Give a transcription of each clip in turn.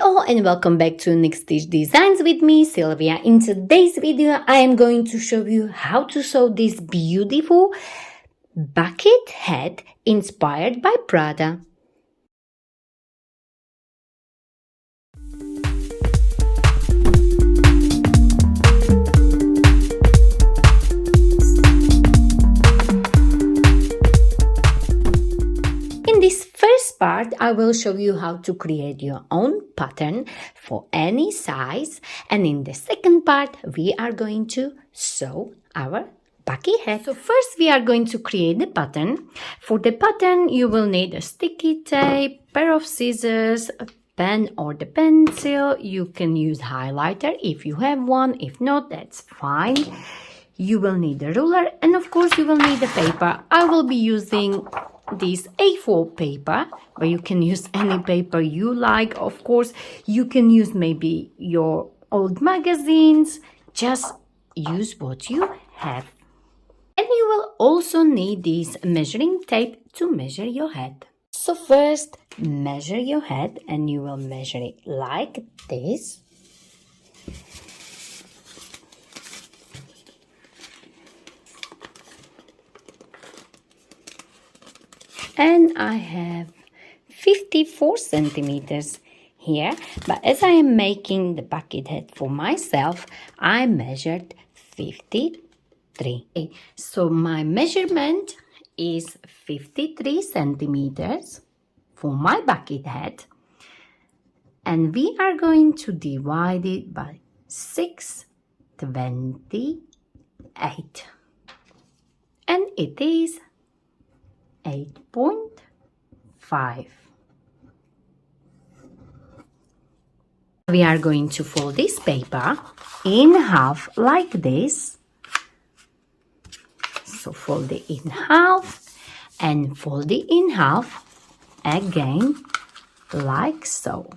all and welcome back to Next Stitch Designs with me, Sylvia. In today's video, I am going to show you how to sew this beautiful bucket hat inspired by Prada. In this first part, I will show you how to create your own pattern for any size, and in the second part, we are going to sew our bucket hat. So first we are going to create the pattern. For the pattern, you will need a sticky tape, pair of scissors, a pen or the pencil. You can use highlighter if you have one. If not, that's fine. You will need a ruler and of course you will need the paper. I will be using this A4 paper, but you can use any paper you like. Of course, you can use maybe your old magazines. Just use what you have. And you will also need this measuring tape to measure your head. So first, measure your head and you will measure it like this. And I have 54 centimeters here, but as I am making the bucket hat for myself, I measured 53. So my measurement is 53 centimeters for my bucket hat, and we are going to divide it by 628, and it is 8.5. We are going to fold this paper in half like this. So fold it in half and fold it in half again like so.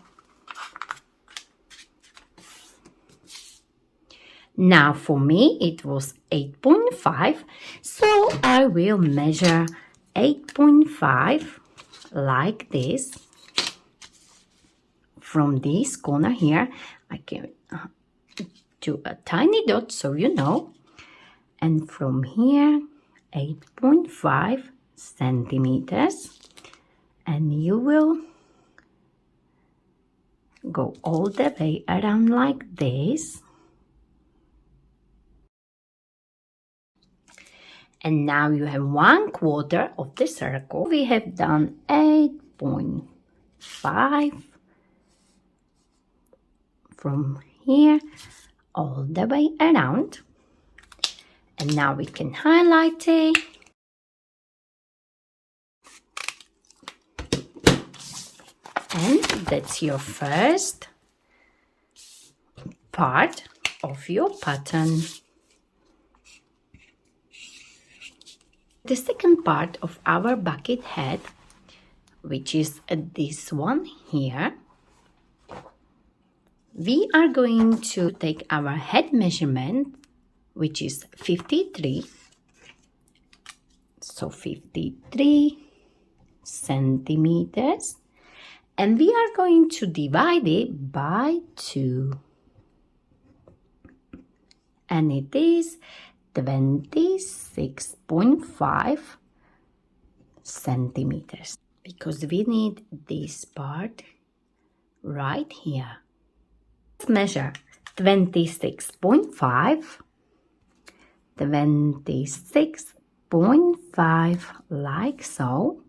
Now for me it was 8.5, so I will measure 8.5 like this. From this corner here, I can do a tiny dot so you know. And from here, 8.5 centimeters. And you will go all the way around like this. And now you have 1/4 of the circle. We have done 8.5 from here all the way around. And now we can highlight it. And that's your first part of your pattern. The second part of our bucket hat, which is this one here, we are going to take our head measurement, which is 53. So 53 centimeters. And we are going to divide it by 2. And it is 26.5 centimeters, because we need this part right here. Let's measure 26.5, 26.5 like so.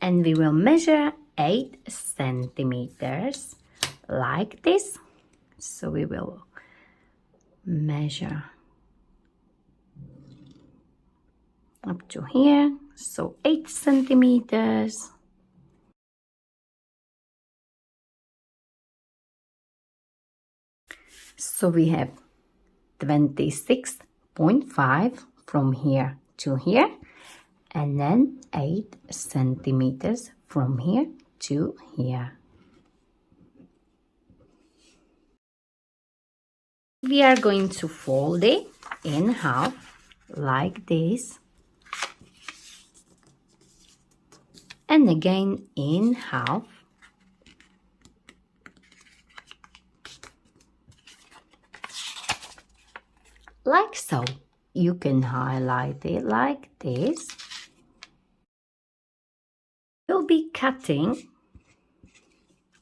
And we will measure 8 centimeters like this. So we will measure up to here, so 8 centimeters. So we have 26.5 from here to here, and then 8 centimeters from here to here. We are going to fold it in half like this, and again in half, like so. You can highlight it like this. You'll be cutting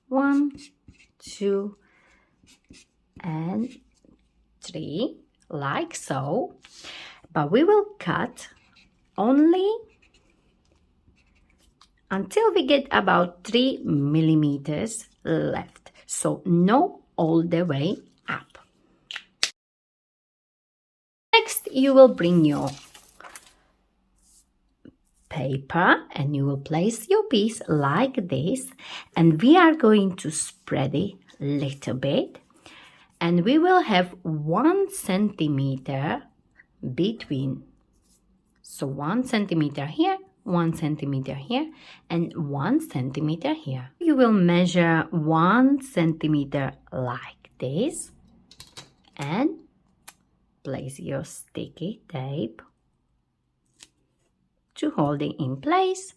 1, 2, and 3 like so, but we will cut only until we get about 3 millimeters left, so no all the way up. Next, you will bring your paper and you will place your piece like this, and we are going to spread it a little bit, and we will have 1 centimeter between. So 1 centimeter here, 1 centimeter here, and 1 centimeter here. You will measure 1 centimeter like this and place your sticky tape to hold it in place.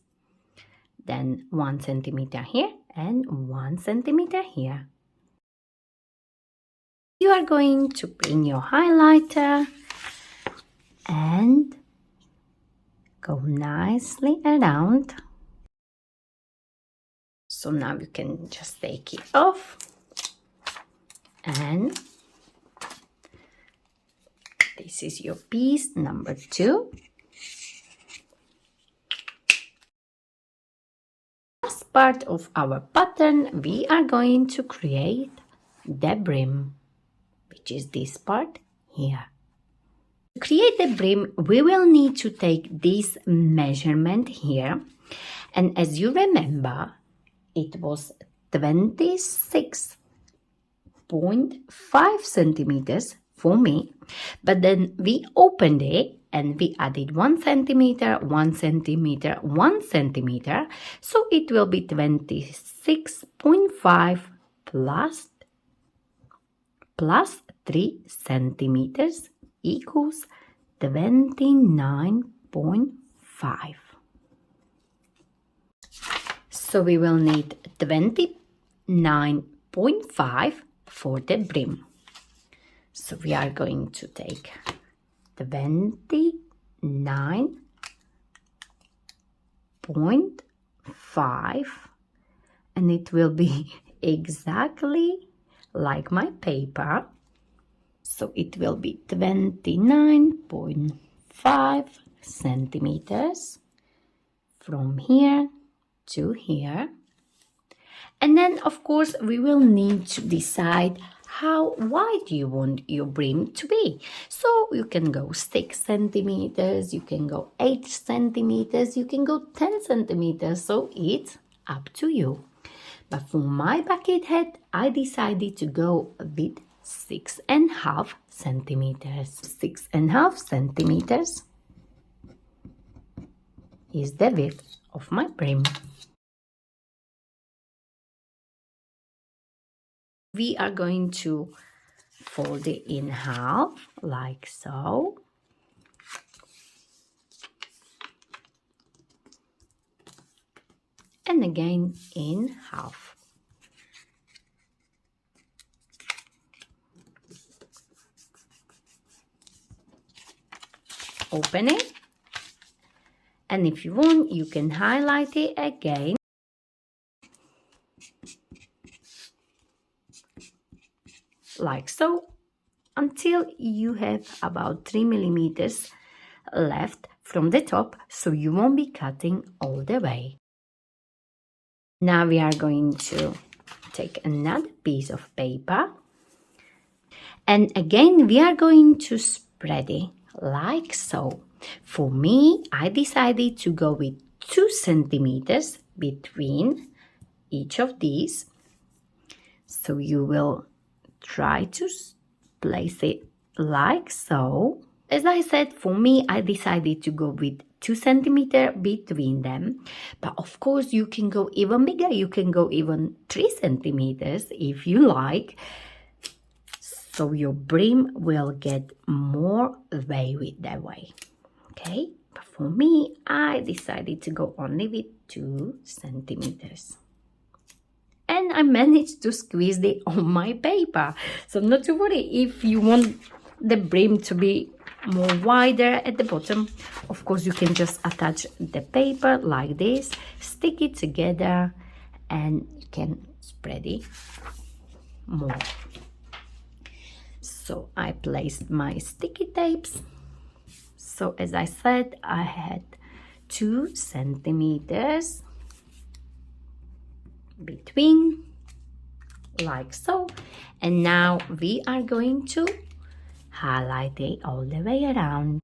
Then 1 centimeter here and 1 centimeter here. You are going to bring your highlighter and go nicely around. So now you can just take it off, and this is your piece number 2. Last part of our pattern, we are going to create the brim, which is this part here. To create the brim, we will need to take this measurement here, and as you remember, it was 26.5 centimeters for me, but then we opened it and we added 1 centimeter, 1 centimeter, 1 centimeter, so it will be 26.5 plus 3 centimeters equals 29.5. So we will need 29.5 for the brim. So we are going to take 29.5, and it will be exactly like my paper. So it will be 29.5 centimeters from here to here. And then of course we will need to decide how wide you want your brim to be. So you can go 6 centimeters, you can go 8 centimeters, you can go 10 centimeters, so it's up to you. But for my bucket hat, I decided to go with 6.5 centimeters. 6.5 centimeters is the width of my brim. We are going to fold it in half like so. And again in half. Open it, and if you want, you can highlight it again. Like so, until you have about 3 millimeters left from the top, so you won't be cutting all the way. Now we are going to take another piece of paper, and again we are going to spread it like so. For me, I decided to go with 2 centimeters between each of these. So you will try to place it like so. As I said, for me, I decided to go with 2 centimeters between them. But of course, you can go even bigger. You can go even 3 centimeters if you like. so your brim will get more wavy that way. Okay, but for me, I decided to go only with 2 centimeters. And I managed to squeeze it on my paper. So not to worry, if you want the brim to be more wider at the bottom, of course you can just attach the paper like this, stick it together, and you can spread it more. So I placed my sticky tapes. So as I said, I had 2 centimeters between, like so, and now we are going to highlight it all the way around.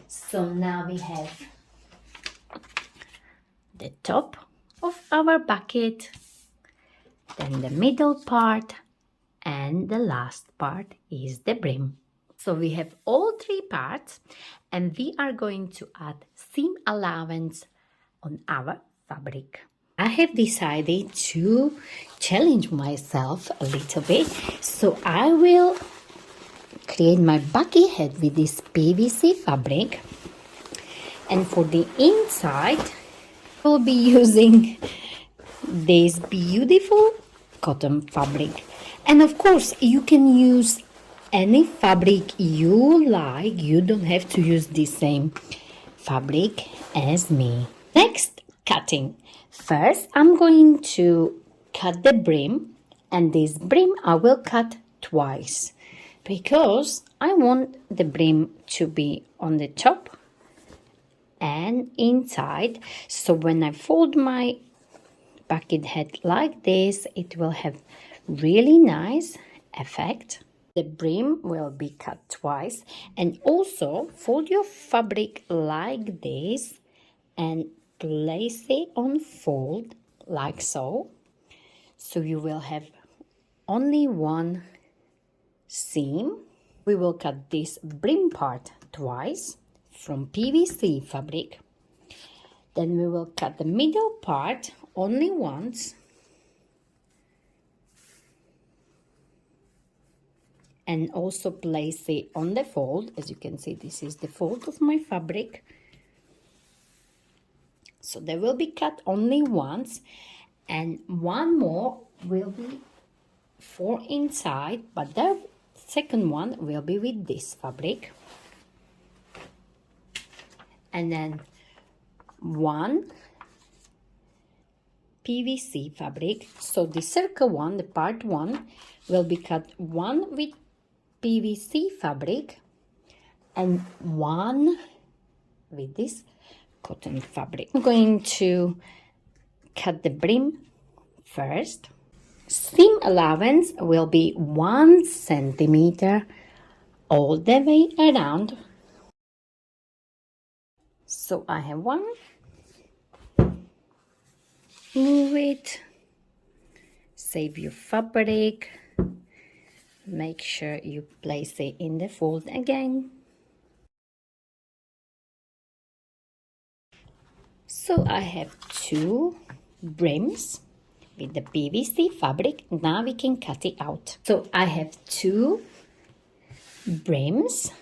So now we have the top of our bucket, then the middle part, and the last part is the brim. So we have all 3 parts, and we are going to add seam allowance on our fabric. I have decided to challenge myself a little bit, so I will create my bucket hat with this PVC fabric, and for the inside we'll be using this beautiful cotton fabric. And of course you can use any fabric you like, you don't have to use the same fabric as me. Next, cutting. First I'm going to cut the brim, and this brim I will cut twice because I want the brim to be on the top and inside, so when I fold my bucket hat like this, it will have really nice effect. The brim will be cut twice, and also fold your fabric like this and place it on fold like so, so you will have only one seam. We will cut this brim part twice from PVC fabric. Then we will cut the middle part only once, and also place it on the fold. As you can see, this is the fold of my fabric. So they will be cut only once, and one more will be for inside, but the second one will be with this fabric. And then one PVC fabric. So the circle one, the part one, will be cut one with PVC fabric and one with this cotton fabric. I'm going to cut the brim first. Seam allowance will be 1 centimeter all the way around. So I have one. Move it. Save your fabric. Make sure you place it in the fold again. So I have 2 brims with the PVC fabric. Now we can cut it out. So I have 2 brims.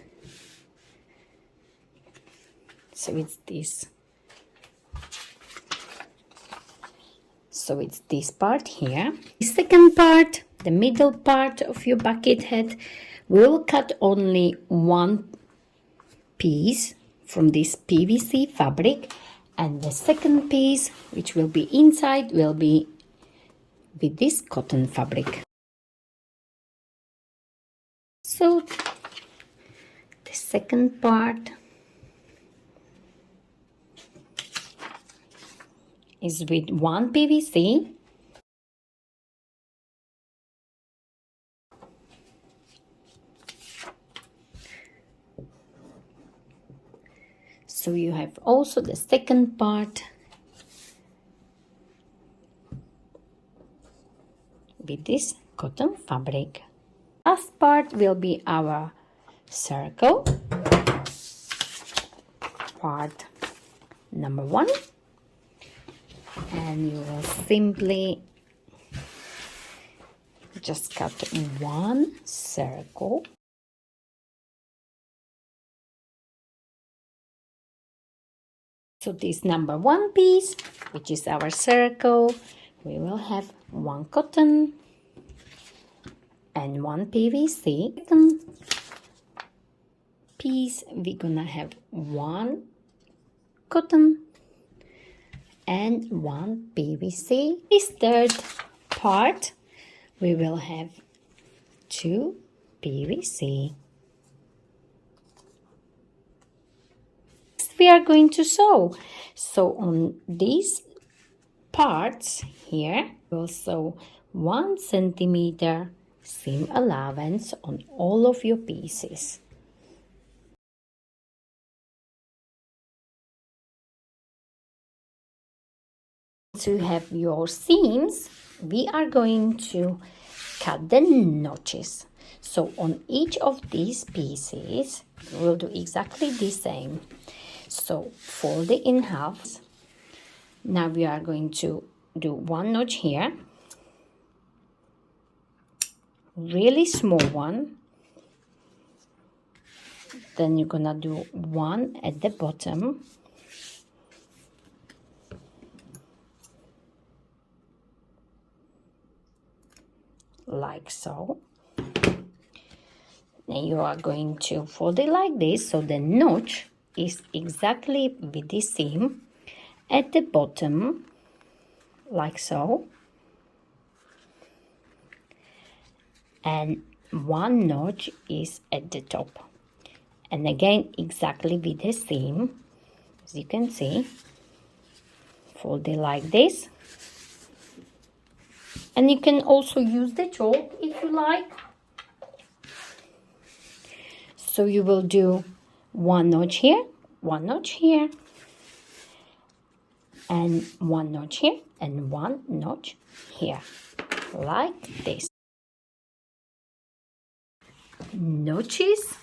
So it's this. So it's this part here. The second part, the middle part of your bucket hat, we'll cut only one piece from this PVC fabric, and the second piece, which will be inside, will be with this cotton fabric. So the second part is with one PVC. So you have also the second part with this cotton fabric. Last part will be our circle, part number 1, and you will simply just cut one circle. So this number one piece, which is our circle, we will have one cotton and one PVC. Second piece, we're gonna have one cotton and one PVC. This third part, we will have two PVC. We are going to sew. So on these parts here, we'll sew 1 centimeter seam allowance on all of your pieces. To have your seams, we are going to cut the notches. So on each of these pieces, we'll do exactly the same. So fold it in half. Now we are going to do one notch here, really small one. Then you're gonna do one at the bottom. Like so. Then you are going to fold it like this, so the notch is exactly with the seam at the bottom, like so, and one notch is at the top, and again exactly with the seam, as you can see. Fold it like this, and you can also use the chalk if you like. So you will do one notch here, one notch here, and one notch here, and one notch here, like this. Notches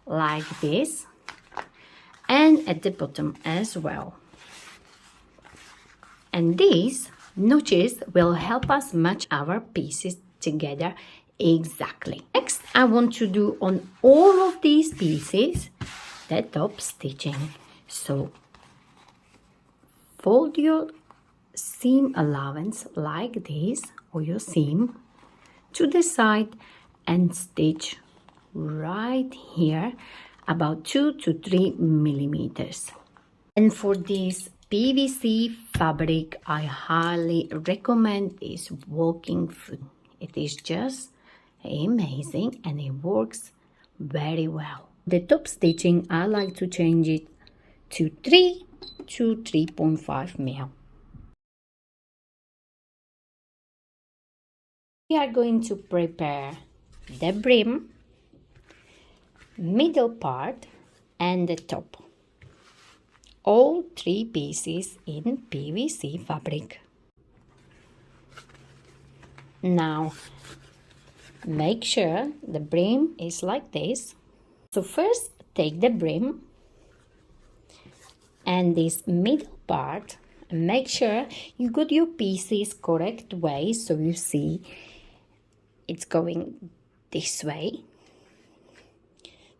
like this, and at the bottom as well. And these notches will help us match our pieces together exactly. Next, I want to do on all of these pieces the top stitching. So fold your seam allowance like this, or your seam, to the side and stitch right here about 2 to 3 millimeters. And for this PVC fabric, I highly recommend is walking foot. It is just amazing and it works very well. The top stitching, I like to change it to 3 to 3.5 mil. We are going to prepare the brim, middle part, and the top. All 3 pieces in PVC fabric. Now make sure the brim is like this. So first take the brim and this middle part, and make sure you got your pieces correct way, so you see it's going this way.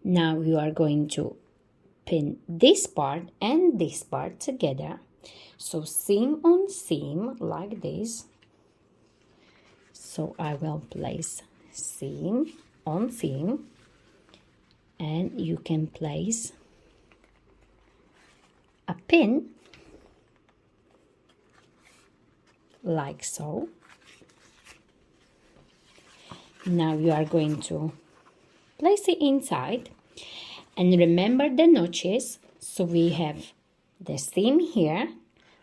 Now you are going to pin this part and this part together, so seam on seam like this. So I will place seam on seam, and you can place a pin like so. Now you are going to place it inside, and remember the notches. So we have the seam here,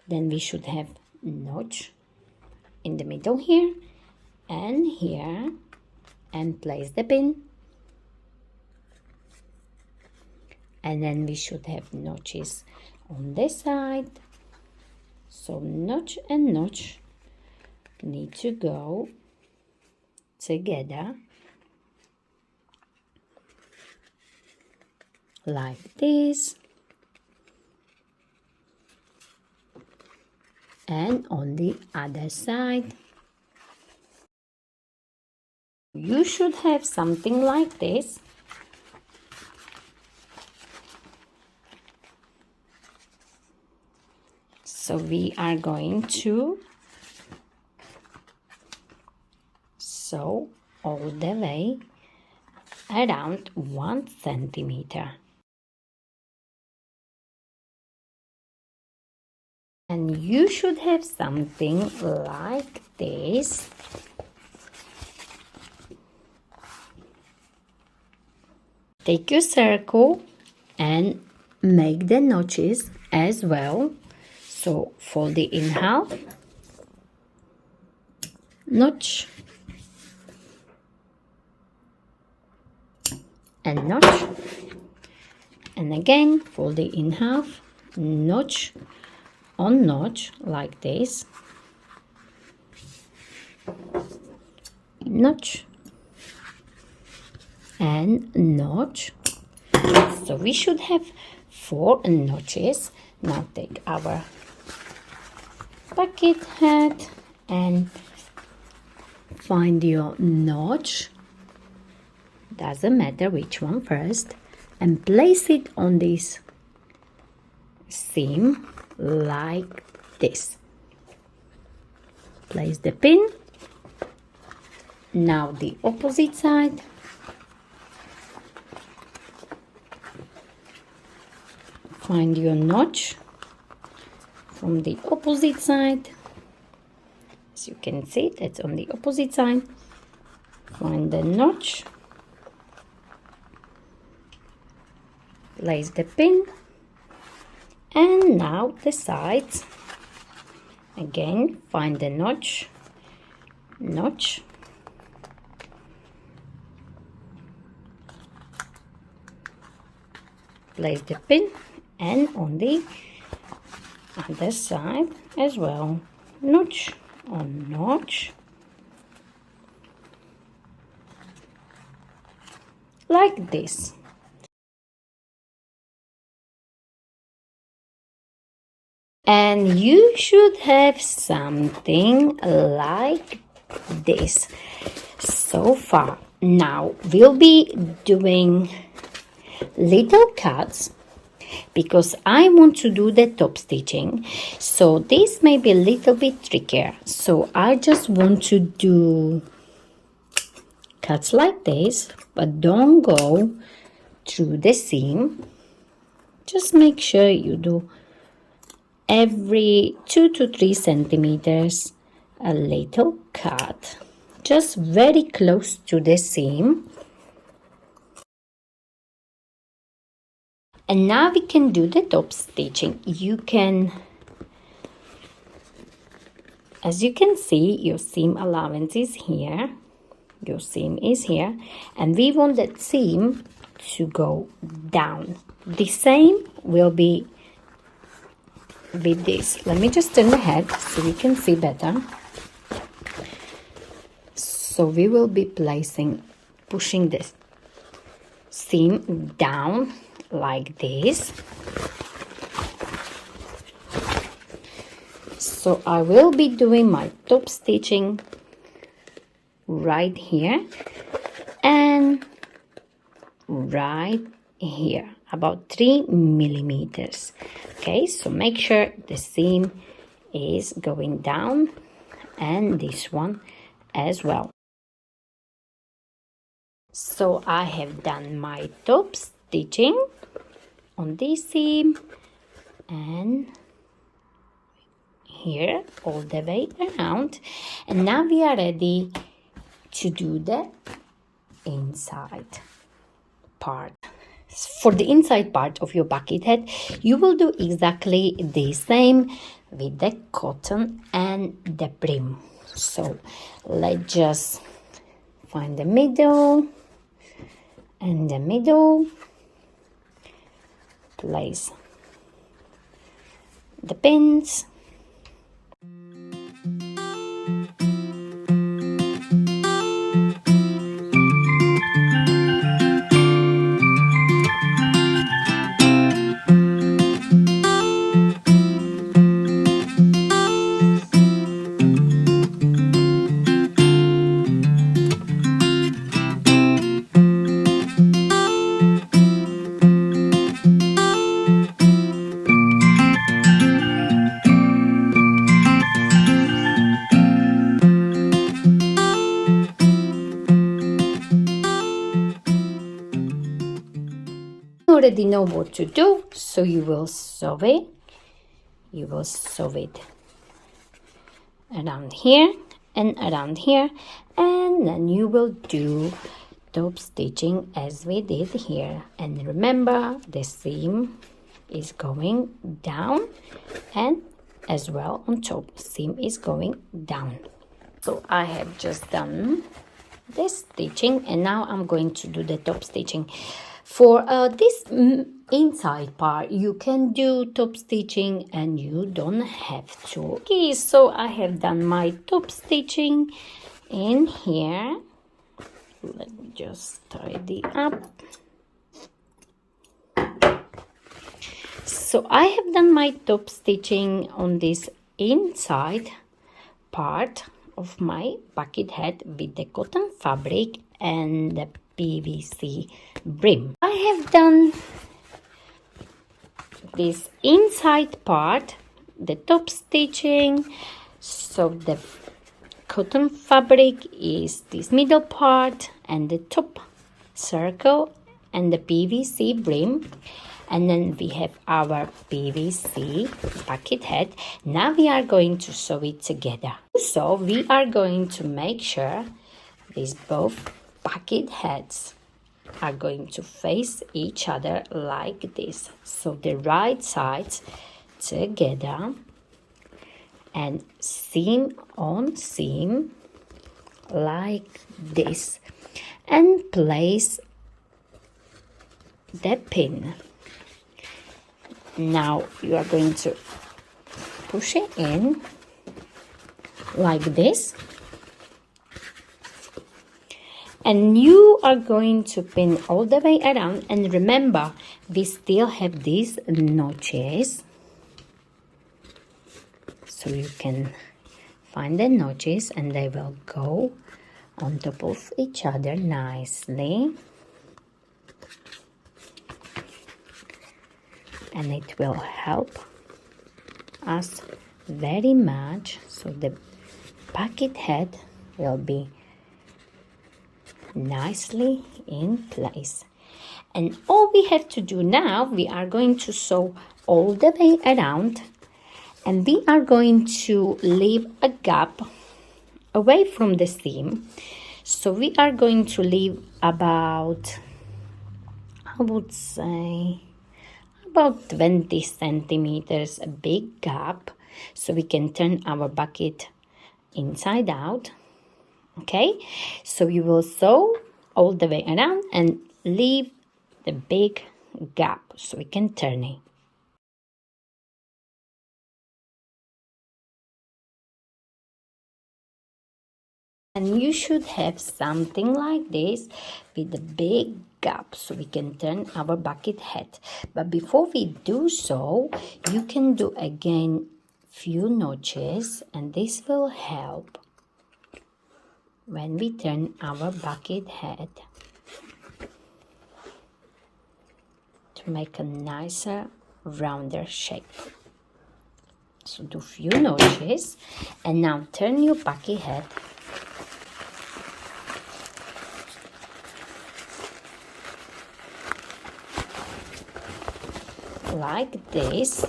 then we should have notch in the middle here and here, and place the pin, and then we should have notches on this side. So notch and notch need to go together like this, and on the other side you should have something like this. So we are going to sew all the way around 1 centimeter. And you should have something like this. Take your circle and make the notches as well. So fold it in half, notch, and notch, and again fold it in half, notch on notch like this, notch and notch. So we should have 4 notches. Now take our bucket hat and find your notch, doesn't matter which one first, and place it on this seam like this. Place the pin. Now the opposite side. Find your notch from the opposite side. As you can see, that's on the opposite side. Find the notch. Place the pin. And now the sides. Again, find the notch. Notch. Place the pin. And on the other side as well, notch on notch like this. And you should have something like this so far. Now we'll be doing little cuts because I want to do the top stitching, so this may be a little bit trickier. So I just want to do cuts like this, but don't go through the seam. Just make sure you do every 2 to 3 centimeters a little cut, just very close to the seam. And now we can do the top stitching. You can, as you can see, your seam allowance is here. Your seam is here. And we want that seam to go down. The same will be with this. Let me just turn the head so you can see better. So we will be pushing this seam down like this. So I will be doing my top stitching right here and right here, about 3 millimeters. Okay, so make sure the seam is going down and this one as well. So I have done my top stitching on this seam and here all the way around, and now we are ready to do the inside part. For the inside part of your bucket hat, you will do exactly the same with the cotton and the brim. So let's just find the middle and the middle, place the pins, already know what to do, so you will sew it. You will sew it around here and around here, and then you will do top stitching as we did here. And remember, the seam is going down, and as well on top seam is going down. So I have just done this stitching, and now I'm going to do the top stitching. For this inside part, you can do top stitching and you don't have to. Okay, so I have done my top stitching in here. Let me just tidy up. So I have done my top stitching on this inside part of my bucket hat with the cotton fabric and the PVC brim. I have done this inside part, the top stitching. So the cotton fabric is this middle part and the top circle and the PVC brim. And then we have our PVC bucket hat. Now we are going to sew it together. So we are going to make sure these both bucket hats are going to face each other like this. So the right sides together and seam on seam like this, and place the pin. Now you are going to push it in like this, and you are going to pin all the way around. And remember, we still have these notches, so you can find the notches and they will go on top of each other nicely. And it will help us very much, so the bucket hat will be nicely in place. And all we have to do now, we are going to sew all the way around, and we are going to leave a gap away from the seam. So we are going to leave about, I would say, about 20 centimeters, a big gap, so we can turn our bucket inside out. Okay, so you will sew all the way around and leave the big gap so we can turn it. And you should have something like this with a big gap so we can turn our bucket hat. But before we do so, you can do again few notches, and this will help when we turn our bucket hat to make a nicer, rounder shape. So do few notches, and now turn your bucket hat like this.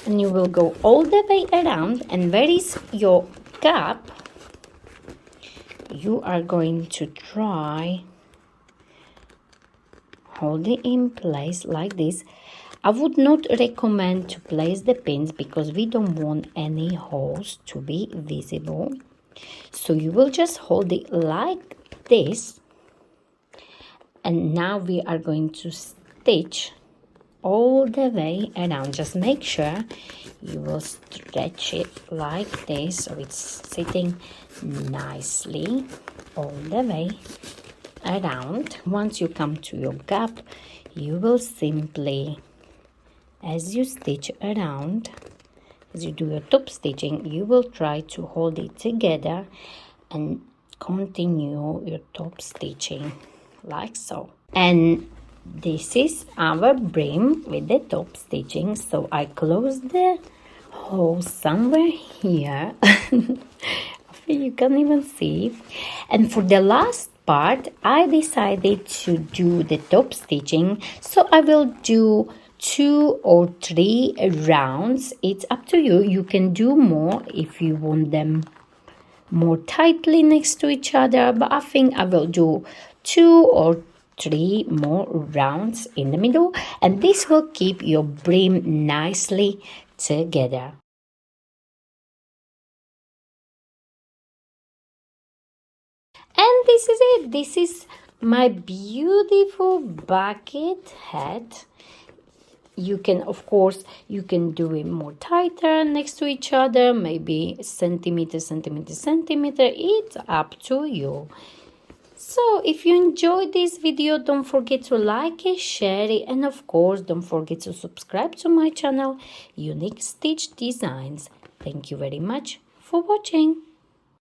And you will go all the way around, and where is your gap, you are going to try hold it in place like this. I would not recommend to place the pins because we don't want any holes to be visible. So you will just hold it like this, and now we are going to stitch all the way around. Just make sure you will stretch it like this so it's sitting nicely all the way around. Once you come to your gap, you will simply, as you stitch around, as you do your top stitching, you will try to hold it together and continue your top stitching like so. And this is our brim with the top stitching. So I close the Oh, somewhere here. You can't even see. And for the last part, I decided to do the top stitching. So I will do 2 or 3 rounds. It's up to you. You can do more if you want them more tightly next to each other, but I think I will do 2 or 3 more rounds in the middle, and this will keep your brim nicely together. And this is it. This is my beautiful bucket hat. You can, of course, you can do it more tighter next to each other, maybe centimeter, centimeter, centimeter. It's up to you. So if you enjoyed this video, don't forget to like it, share it, and of course don't forget to subscribe to my channel, Unique Stitch Designs. Thank you very much for watching.